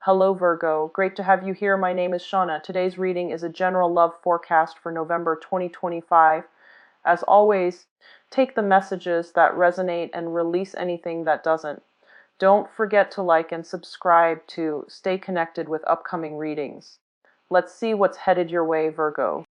Hello Virgo, great to have you here. My name is Shauna. Today's reading is a general love forecast for November 2025. As always, take the messages that resonate and release anything that doesn't. Don't forget to like and subscribe to stay connected with upcoming readings. Let's see what's headed your way, Virgo.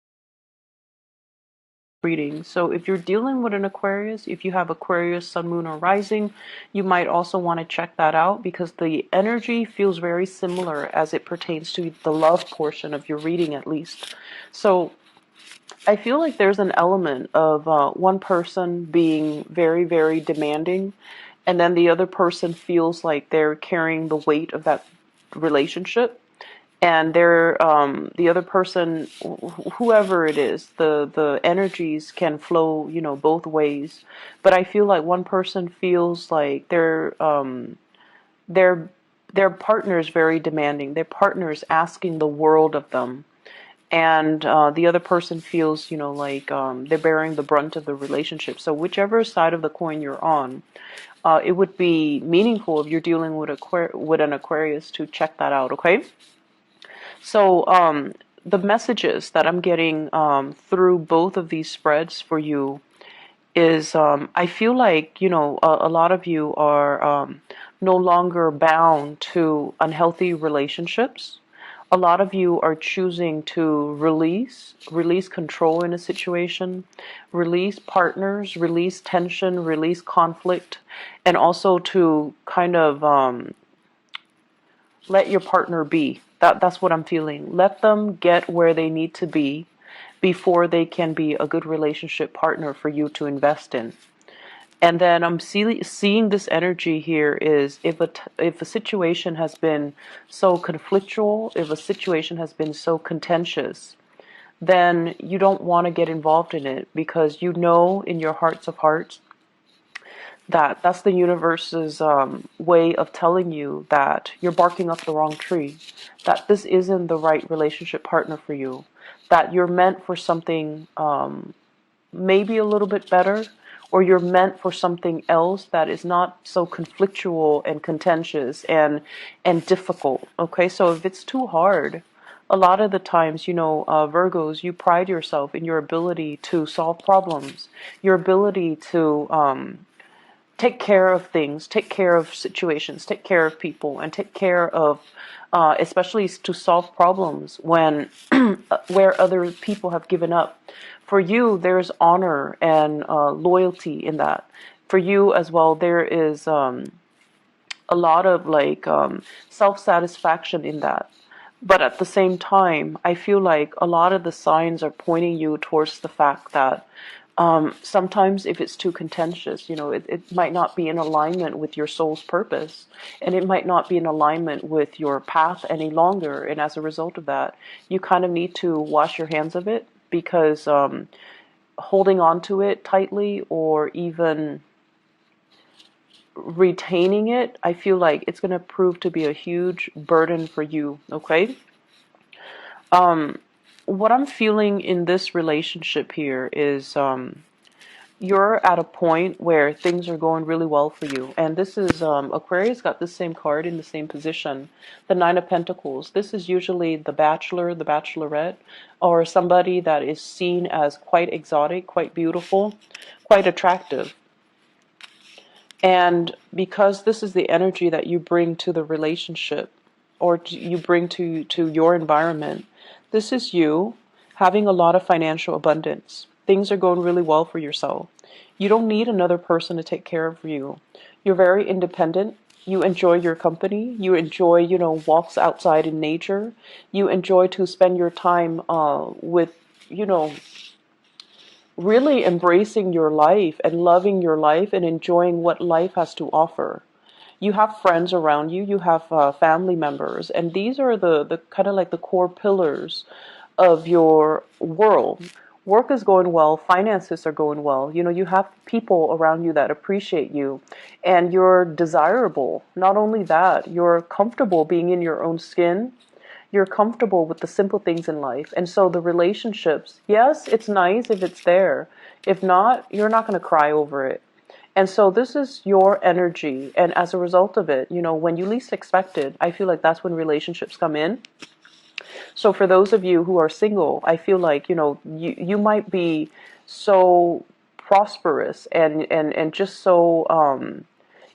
Reading. So if you're dealing with an Aquarius, if you have Aquarius, Sun, Moon, or Rising, you might also want to check that out because the energy feels very similar as it pertains to the love portion of your reading, at least. So I feel like there's an element of one person being very, very demanding, and then the other person feels like they're carrying the weight of that relationship. And they're the other person, whoever it is, the energies can flow, both ways. But I feel like one person feels like their their partner is very demanding. Their partner is asking the world of them, and the other person feels, like they're bearing the brunt of the relationship. So whichever side of the coin you're on, it would be meaningful if you're dealing with an Aquarius to check that out. Okay. So the messages that I'm getting through both of these spreads for you is I feel like, a lot of you are no longer bound to unhealthy relationships. A lot of you are choosing to release control in a situation, release partners, release tension, release conflict, and also to kind of let your partner be. That's what I'm feeling. Let them get where they need to be before they can be a good relationship partner for you to invest in. And then I'm seeing this energy here is if a situation has been so conflictual, if a situation has been so contentious, then you don't want to get involved in it because you know in your hearts of hearts that's the universe's way of telling you that you're barking up the wrong tree, that this isn't the right relationship partner for you, that you're meant for something maybe a little bit better, or you're meant for something else that is not so conflictual and contentious and difficult. Okay, so if it's too hard, a lot of the times, Virgos, you pride yourself in your ability to solve problems, your ability to take care of things, take care of situations, take care of people, and take care of, especially to solve problems when where other people have given up. For you, there's honor and loyalty in that. For you as well, there is a lot of self-satisfaction in that. But at the same time, I feel like a lot of the signs are pointing you towards the fact that sometimes if it's too contentious, it might not be in alignment with your soul's purpose, and it might not be in alignment with your path any longer. And as a result of that, you kind of need to wash your hands of it because holding on to it tightly or even retaining it, I feel like it's going to prove to be a huge burden for you. Okay. What I'm feeling in this relationship here is you're at a point where things are going really well for you. And this is Aquarius got the same card in the same position, the Nine of Pentacles. This is usually the bachelor, the bachelorette, or somebody that is seen as quite exotic, quite beautiful, quite attractive. And because this is the energy that you bring to the relationship or you bring to your environment, this is you having a lot of financial abundance. Things are going really well for yourself. You don't need another person to take care of you. You're very independent. You enjoy your company. You enjoy, walks outside in nature. You enjoy to spend your time with, really embracing your life and loving your life and enjoying what life has to offer. You have friends around you, you have family members, and these are the kind of like the core pillars of your world. Work is going well, finances are going well. You have people around you that appreciate you, and you're desirable. Not only that, you're comfortable being in your own skin. You're comfortable with the simple things in life. And so the relationships, yes, it's nice if it's there. If not, you're not going to cry over it. And so this is your energy. And as a result of it, when you least expect it, I feel like that's when relationships come in. So for those of you who are single, I feel like, you might be so prosperous and just so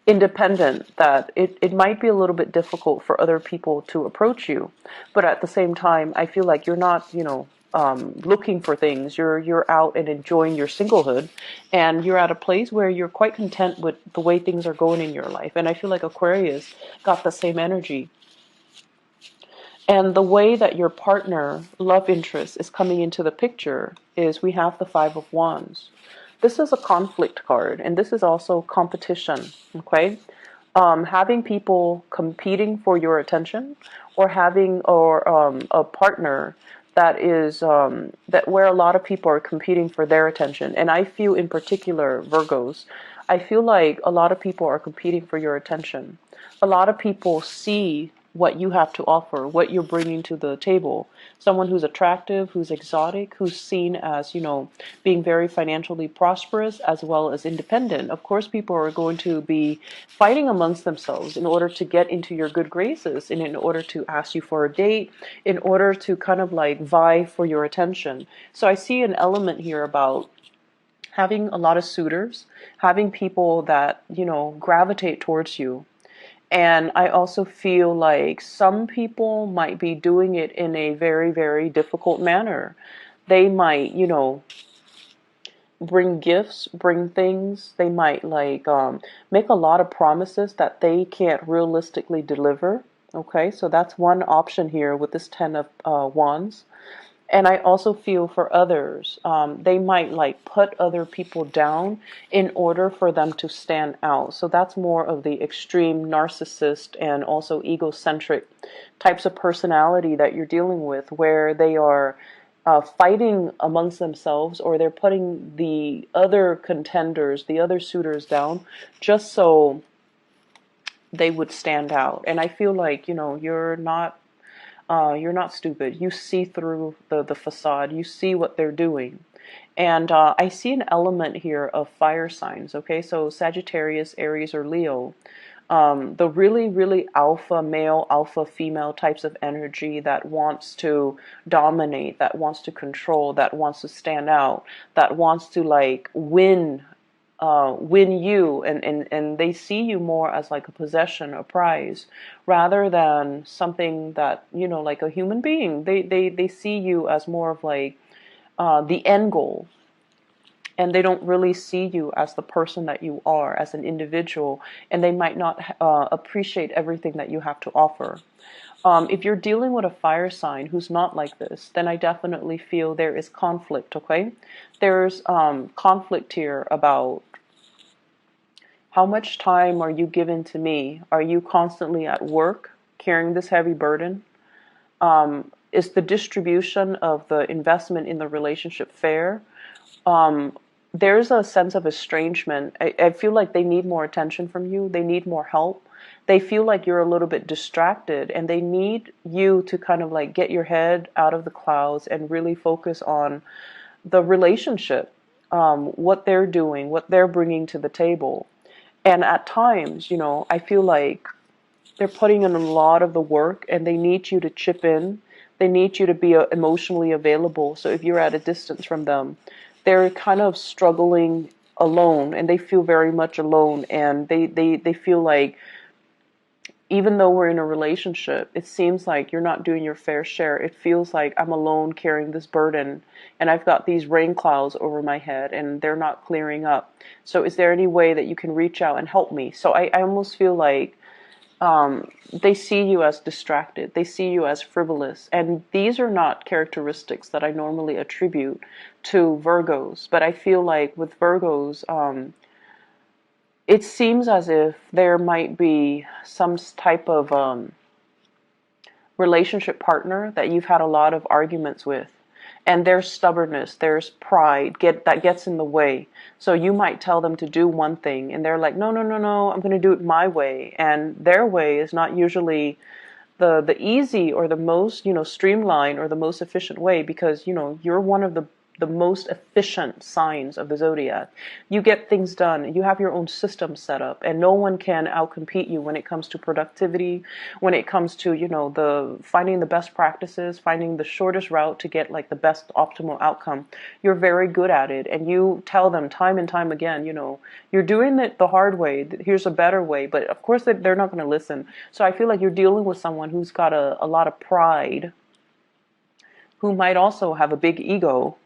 independent that it might be a little bit difficult for other people to approach you. But at the same time, I feel like you're not, looking for things. You're out and enjoying your singlehood, and you're at a place where you're quite content with the way things are going in your life. And I feel like Aquarius got the same energy. And the way that your partner, love interest, is coming into the picture is we have the Five of Wands. This is a conflict card, and this is also competition, okay? Having people competing for your attention, or having a partner that is that where a lot of people are competing for their attention. And I feel in particular, Virgos, I feel like a lot of people are competing for your attention. A lot of people see what you have to offer, what you're bringing to the table. Someone who's attractive, who's exotic, who's seen as, being very financially prosperous as well as independent. Of course, people are going to be fighting amongst themselves in order to get into your good graces and in order to ask you for a date, in order to kind of like vie for your attention. So I see an element here about having a lot of suitors, having people that, gravitate towards you. And I also feel like some people might be doing it in a very, very difficult manner. They might, bring gifts, bring things. They might make a lot of promises that they can't realistically deliver. Okay, so that's one option here with this Ten of Wands. And I also feel for others, they might put other people down in order for them to stand out. So that's more of the extreme narcissist and also egocentric types of personality that you're dealing with, where they are fighting amongst themselves, or they're putting the other contenders, the other suitors down, just so they would stand out. And I feel like, you're not stupid. You see through the facade. You see what they're doing. And I see an element here of fire signs, okay? So Sagittarius, Aries, or Leo. The really, really alpha male, alpha female types of energy that wants to dominate, that wants to control, that wants to stand out, that wants to win you, and they see you more as like a possession, a prize, rather than something that, like a human being. They see you as more of like the end goal. And they don't really see you as the person that you are, as an individual, and they might not appreciate everything that you have to offer. If you're dealing with a fire sign who's not like this, then I definitely feel there is conflict, okay? There's conflict here about how much time are you giving to me? Are you constantly at work carrying this heavy burden? Is the distribution of the investment in the relationship fair? There's a sense of estrangement. I feel like they need more attention from you. They need more help. They feel like you're a little bit distracted, and they need you to kind of like get your head out of the clouds and really focus on the relationship, what they're doing, what they're bringing to the table. And at times, I feel like they're putting in a lot of the work, and they need you to chip in. They need you to be emotionally available. So if you're at a distance from them, they're kind of struggling alone, and they feel very much alone. And they feel like, even though we're in a relationship, it seems like you're not doing your fair share. It feels like I'm alone carrying this burden, and I've got these rain clouds over my head, and they're not clearing up. So is there any way that you can reach out and help me? So I almost feel like they see you as distracted. They see you as frivolous. And these are not characteristics that I normally attribute to Virgos. But I feel like with Virgos, it seems as if there might be some type of relationship partner that you've had a lot of arguments with. And there's stubbornness, there's pride that gets in the way. So you might tell them to do one thing, and they're like, no, no, no, no, I'm going to do it my way. And their way is not usually the easy or the most, streamlined or the most efficient way, because, you're one of the most efficient signs of the zodiac. You get things done. You have your own system set up, and no one can outcompete you when it comes to productivity, when it comes to, the finding the best practices, finding the shortest route to get like the best optimal outcome. You're very good at it, and you tell them time and time again, you're doing it the hard way. Here's a better way, but of course they're not going to listen. So I feel like you're dealing with someone who's got a lot of pride, who might also have a big ego,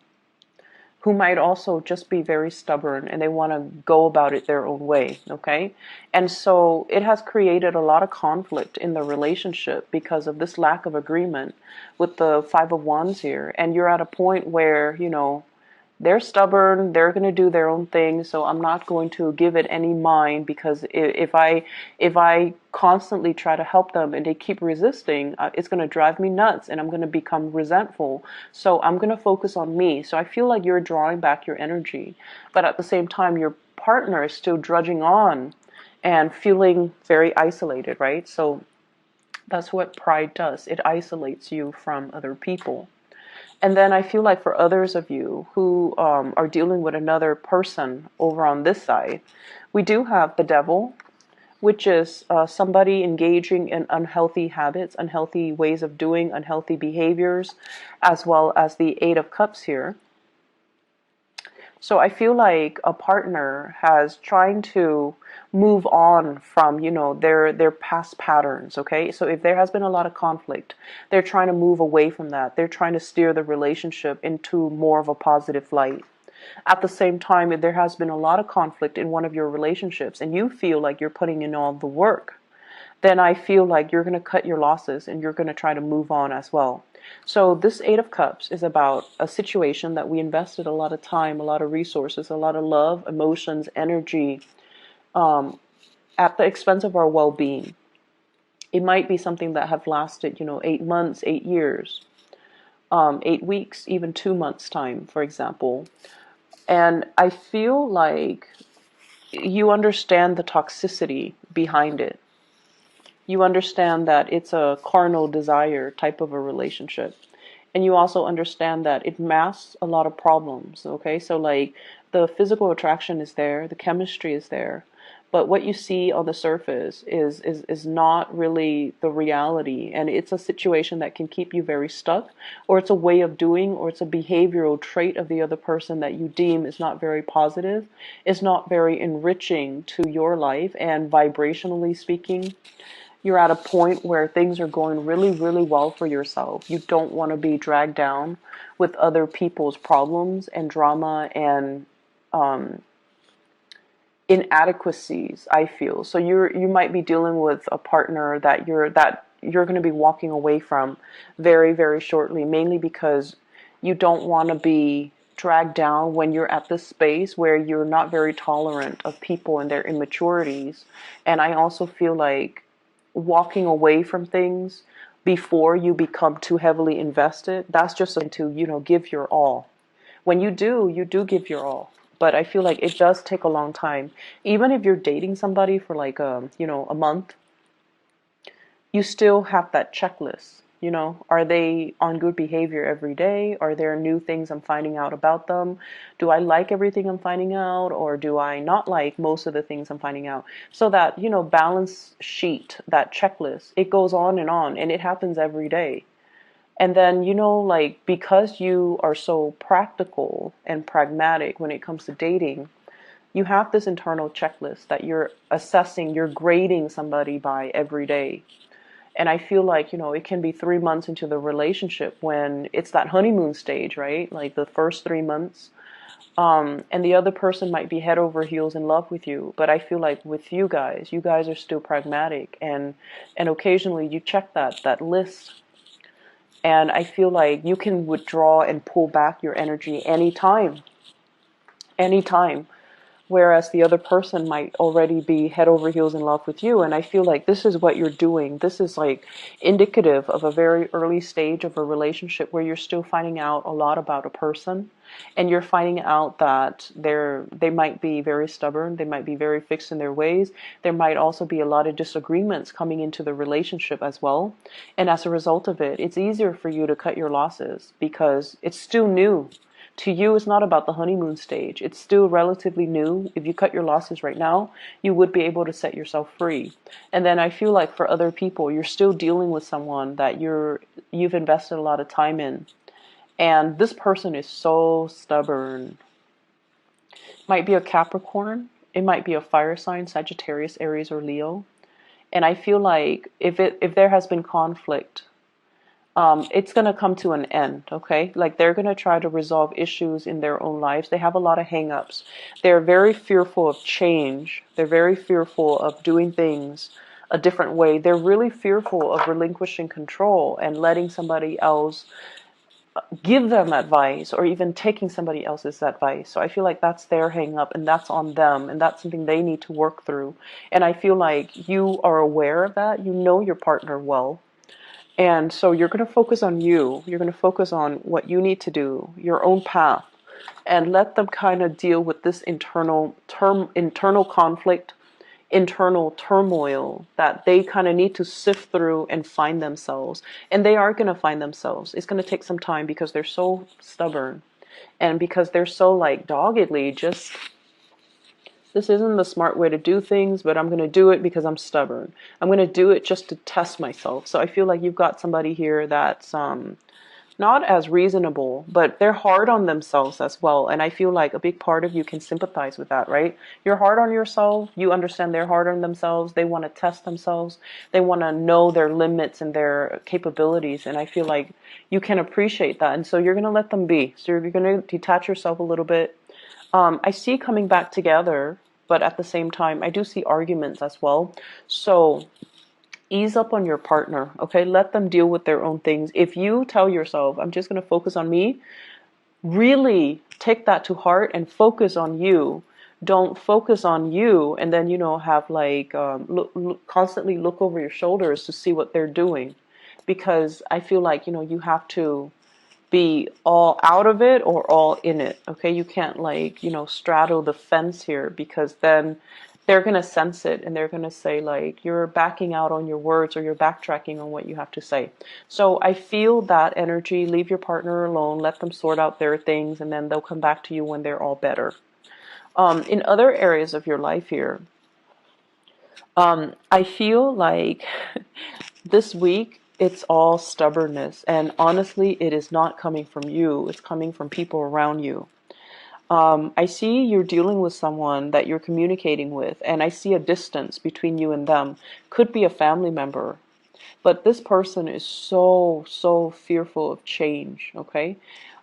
who might also just be very stubborn, and they want to go about it their own way, okay? And so it has created a lot of conflict in the relationship because of this lack of agreement with the Five of Wands here. And you're at a point where, they're stubborn, they're going to do their own thing, so I'm not going to give it any mind, because if I constantly try to help them and they keep resisting, it's going to drive me nuts, and I'm going to become resentful. So I'm going to focus on me. So I feel like you're drawing back your energy, but at the same time your partner is still drudging on and feeling very isolated, right? So that's what pride does. It isolates you from other people. And then I feel like for others of you who are dealing with another person over on this side, we do have the devil, which is somebody engaging in unhealthy habits, unhealthy ways of doing, unhealthy behaviors, as well as the Eight of Cups here. So I feel like a partner has trying to move on from, their past patterns, okay? So if there has been a lot of conflict, they're trying to move away from that. They're trying to steer the relationship into more of a positive light. At the same time, if there has been a lot of conflict in one of your relationships and you feel like you're putting in all the work, then I feel like you're going to cut your losses and you're going to try to move on as well. So this Eight of Cups is about a situation that we invested a lot of time, a lot of resources, a lot of love, emotions, energy, at the expense of our well-being. It might be something that have lasted, 8 months, 8 years, 8 weeks, even 2 months time, for example. And I feel like you understand the toxicity behind it. You understand that it's a carnal desire type of a relationship. And you also understand that it masks a lot of problems, okay? So like the physical attraction is there, the chemistry is there, but what you see on the surface is not really the reality. And it's a situation that can keep you very stuck, or it's a way of doing, or it's a behavioral trait of the other person that you deem is not very positive, is not very enriching to your life. And vibrationally speaking, you're at a point where things are going really, really well for yourself. You don't want to be dragged down with other people's problems and drama and inadequacies, I feel. So you might be dealing with a partner that you're going to be walking away from very, very shortly, mainly because you don't want to be dragged down when you're at this space where you're not very tolerant of people and their immaturities. And I also feel like walking away from things before you become too heavily invested, that's just to, give your all. When you do give your all. But I feel like it does take a long time. Even if you're dating somebody for like, a month, you still have that checklist. Are they on good behavior every day? Are there new things I'm finding out about them? Do I like everything I'm finding out, or do I not like most of the things I'm finding out? So that, balance sheet, that checklist, it goes on, and it happens every day. And then, like, because you are so practical and pragmatic when it comes to dating, you have this internal checklist that you're assessing, you're grading somebody by every day. And I feel like, it can be 3 months into the relationship when it's that honeymoon stage, right? Like the first 3 months. And the other person might be head over heels in love with you. But I feel like with you guys are still pragmatic. And occasionally you check that list. And I feel like you can withdraw and pull back your energy anytime. Anytime. Whereas the other person might already be head over heels in love with you. And I feel like this is what you're doing. This is like indicative of a very early stage of a relationship where you're still finding out a lot about a person. And you're finding out that they might be very stubborn. They might be very fixed in their ways. There might also be a lot of disagreements coming into the relationship as well. And as a result of it, it's easier for you to cut your losses because it's still new. To you, it's not about the honeymoon stage. It's still relatively new. If you cut your losses right now, you would be able to set yourself free. And then I feel like for other people, you're still dealing with someone that you've invested a lot of time in. And this person is so stubborn. Might be a Capricorn. It might be a fire sign, Sagittarius, Aries, or Leo. And I feel like if there has been conflict, it's going to come to an end, okay? Like they're going to try to resolve issues in their own lives. They have a lot of hang-ups. They're very fearful of change. They're very fearful of doing things a different way. They're really fearful of relinquishing control and letting somebody else give them advice or even taking somebody else's advice. So I feel like that's their hang up and that's on them and that's something they need to work through. And I feel like you are aware of that. You know your partner well. And so you're going to focus on you. You're going to focus on what you need to do, your own path, and let them kind of deal with this internal conflict, internal turmoil that they kind of need to sift through and find themselves. And they are going to find themselves. It's going to take some time because they're so stubborn and because they're so like doggedly just, this isn't the smart way to do things, but I'm going to do it because I'm stubborn. I'm going to do it just to test myself. So I feel like you've got somebody here that's not as reasonable, but they're hard on themselves as well. And I feel like a big part of you can sympathize with that, right? You're hard on yourself. You understand they're hard on themselves. They want to test themselves. They want to know their limits and their capabilities. And I feel like you can appreciate that. And so you're going to let them be. So you're going to detach yourself a little bit. I see coming back together, but at the same time, I do see arguments as well. So ease up on your partner, okay? Let them deal with their own things. If you tell yourself, I'm just going to focus on me, really take that to heart and focus on you. Don't focus on you and then, have like constantly look over your shoulders to see what they're doing. Because I feel like, you have to be all out of it or all in it. Okay, you can't like straddle the fence here because then they're going to sense it and they're going to say like you're backing out on your words or you're backtracking on what you have to say. So I feel that energy. Leave your partner alone, let them sort out their things, and then they'll come back to you when they're all better. In other areas of your life here, I feel like this week it's all stubbornness, and honestly it is not coming from you, it's coming from people around you. I see you're dealing with someone that you're communicating with, and I see a distance between you and them. Could be a family member, but this person is so fearful of change, okay?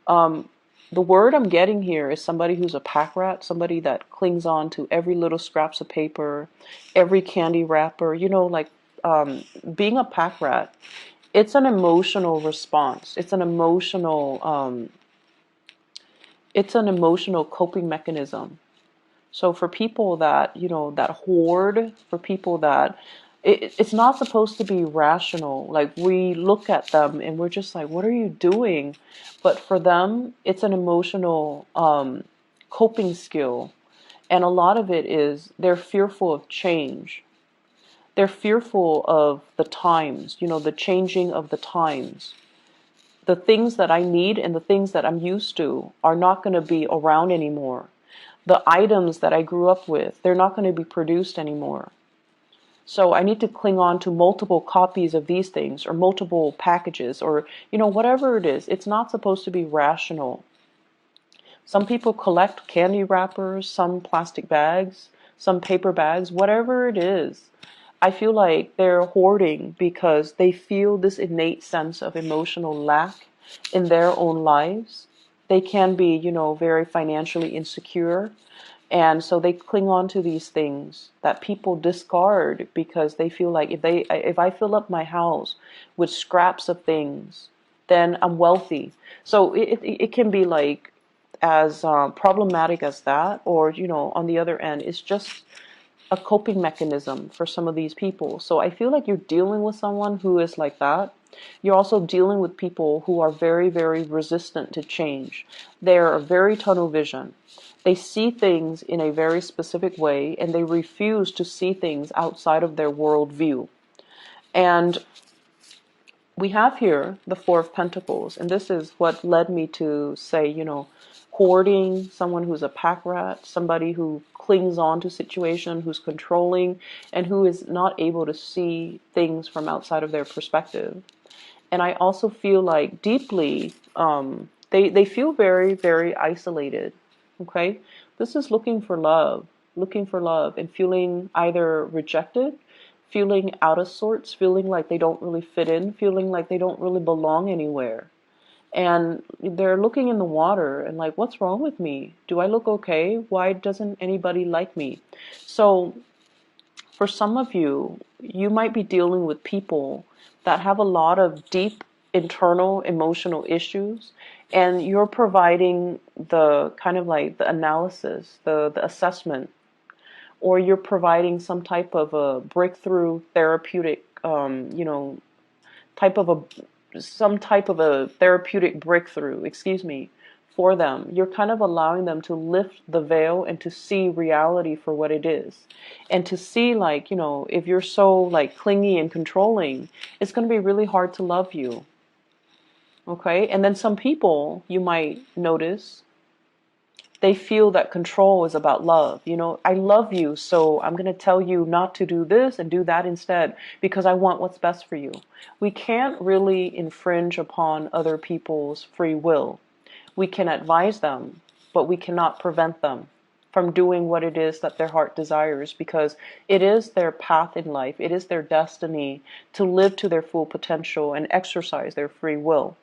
The word I'm getting here is somebody who's a pack rat, somebody that clings on to every little scraps of paper, every candy wrapper, like being a pack rat. It's an emotional response. It's an emotional coping mechanism. So for people that, that hoard, for people that it's not supposed to be rational. Like we look at them and we're just like, what are you doing? But for them, it's an emotional coping skill. And a lot of it is they're fearful of change. They're fearful of the times, the changing of the times. The things that I need and the things that I'm used to are not going to be around anymore. The items that I grew up with, they're not going to be produced anymore. So I need to cling on to multiple copies of these things or multiple packages or, whatever it is. It's not supposed to be rational. Some people collect candy wrappers, some plastic bags, some paper bags, whatever it is. I feel like they're hoarding because they feel this innate sense of emotional lack in their own lives. They can be, very financially insecure. And so they cling on to these things that people discard because they feel like if I fill up my house with scraps of things, then I'm wealthy. So it can be like as problematic as that, or on the other end, it's just a coping mechanism for some of these people. So I feel like you're dealing with someone who is like that. You're also dealing with people who are very, very resistant to change. They are very tunnel vision. They see things in a very specific way and they refuse to see things outside of their worldview. And we have here the Four of Pentacles, and this is what led me to say, hoarding, someone who's a pack rat, somebody who clings on to situation, who's controlling, and who is not able to see things from outside of their perspective. And I also feel like deeply, they feel very, very isolated. Okay? This is looking for love, and feeling either rejected, feeling out of sorts, feeling like they don't really fit in, feeling like they don't really belong anywhere. And they're looking in the water and like, what's wrong with me? Do I look okay? Why doesn't anybody like me? So for some of you, you might be dealing with people that have a lot of deep internal emotional issues, and you're providing the kind of like the analysis, the assessment, or you're providing some type of a breakthrough therapeutic, type of some type of a therapeutic breakthrough, excuse me, for them. You're kind of allowing them to lift the veil and to see reality for what it is. And to see, like, if you're so like clingy and controlling, it's going to be really hard to love you. Okay? And then some people you might notice, they feel that control is about love. I love you, so I'm going to tell you not to do this and do that instead because I want what's best for you. We can't really infringe upon other people's free will. We can advise them, but we cannot prevent them from doing what it is that their heart desires, because it is their path in life. It is their destiny to live to their full potential and exercise their free will.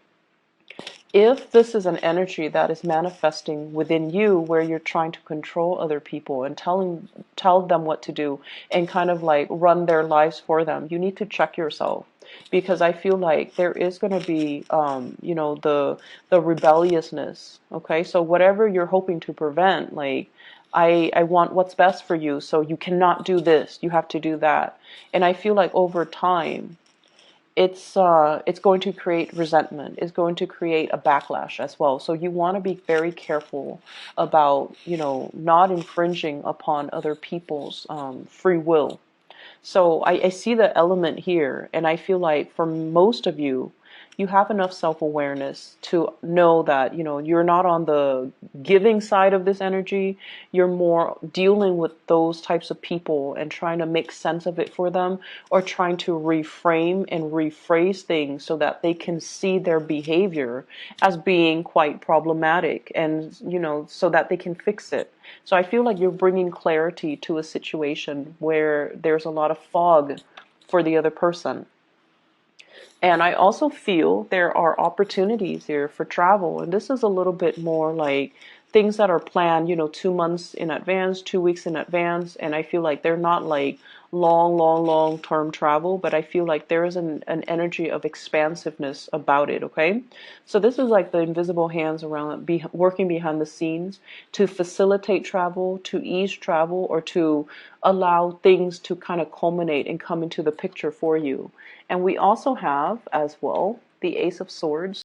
If this is an energy that is manifesting within you, where you're trying to control other people and tell them what to do and kind of like run their lives for them, you need to check yourself, because I feel like there is going to be the rebelliousness. Okay, so whatever you're hoping to prevent, like, I want what's best for you, so you cannot do this, you have to do that. And I feel like over time, it's going to create resentment. It's going to create a backlash as well. So you want to be very careful about, not infringing upon other people's free will. So I see the element here, and I feel like for most of you, you have enough self-awareness to know that, you're not on the giving side of this energy. You're more dealing with those types of people and trying to make sense of it for them, or trying to reframe and rephrase things so that they can see their behavior as being quite problematic, and, so that they can fix it. So I feel like you're bringing clarity to a situation where there's a lot of fog for the other person. And I also feel there are opportunities here for travel. And this is a little bit more like things that are planned, 2 months in advance, 2 weeks in advance. And I feel like they're not like long term travel, but I feel like there is an energy of expansiveness about it. Okay. So this is like the invisible hands around, working behind the scenes to facilitate travel, to ease travel, or to allow things to kind of culminate and come into the picture for you. And we also have, as well, the Ace of Swords.